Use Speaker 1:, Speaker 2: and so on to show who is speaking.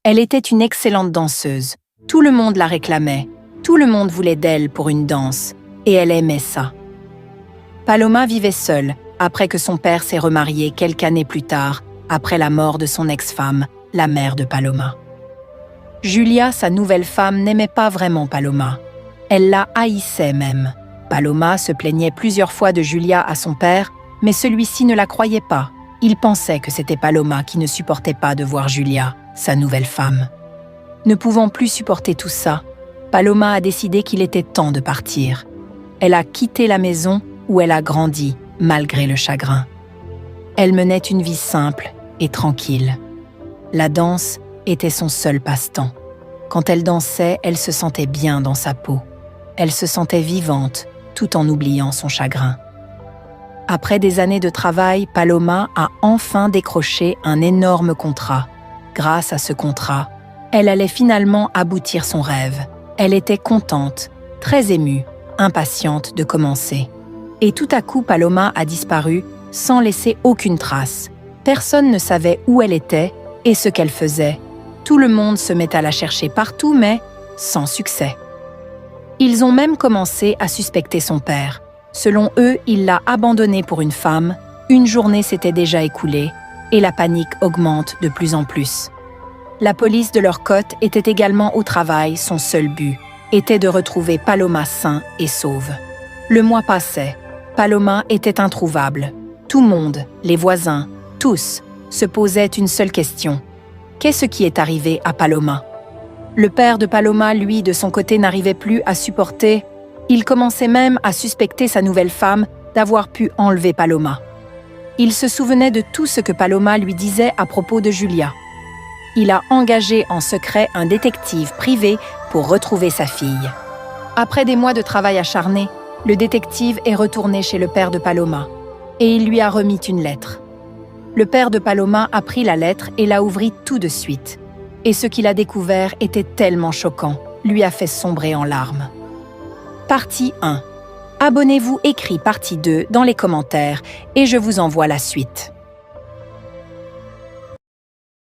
Speaker 1: Elle était une excellente danseuse. Tout le monde la réclamait. Tout le monde voulait d'elle pour une danse. Et elle aimait ça. Paloma vivait seule, après que son père s'est remarié quelques années plus tard, après la mort de son ex-femme, la mère de Paloma. Julia, sa nouvelle femme, n'aimait pas vraiment Paloma. Elle la haïssait même. Paloma se plaignait plusieurs fois de Julia à son père, mais celui-ci ne la croyait pas. Il pensait que c'était Paloma qui ne supportait pas de voir Julia, sa nouvelle femme. Ne pouvant plus supporter tout ça, Paloma a décidé qu'il était temps de partir. Elle a quitté la maison où elle a grandi, malgré le chagrin. Elle menait une vie simple et tranquille. La danse était son seul passe-temps. Quand elle dansait, elle se sentait bien dans sa peau. Elle se sentait vivante, tout en oubliant son chagrin. Après des années de travail, Paloma a enfin décroché un énorme contrat. Grâce à ce contrat, elle allait finalement aboutir son rêve. Elle était contente, très émue, impatiente de commencer. Et tout à coup, Paloma a disparu sans laisser aucune trace. Personne ne savait où elle était et ce qu'elle faisait. Tout le monde se met à la chercher partout, mais sans succès. Ils ont même commencé à suspecter son père. Selon eux, il l'a abandonnée pour une femme. Une journée s'était déjà écoulée et la panique augmente de plus en plus. La police de leur côte était également au travail. Son seul but était de retrouver Paloma sain et sauve. Le mois passait. Paloma était introuvable. Tout le monde, les voisins, tous, se posaient une seule question. Qu'est-ce qui est arrivé à Paloma? Le père de Paloma, lui, de son côté, n'arrivait plus à supporter. Il commençait même à suspecter sa nouvelle femme d'avoir pu enlever Paloma. Il se souvenait de tout ce que Paloma lui disait à propos de Julia. Il a engagé en secret un détective privé pour retrouver sa fille. Après des mois de travail acharné, le détective est retourné chez le père de Paloma et il lui a remis une lettre. Le père de Paloma a pris la lettre et l'a ouvrie tout de suite. Et ce qu'il a découvert était tellement choquant, lui a fait sombrer en larmes. Partie 1. Abonnez-vous écrit partie 2 dans les commentaires et je vous envoie la suite.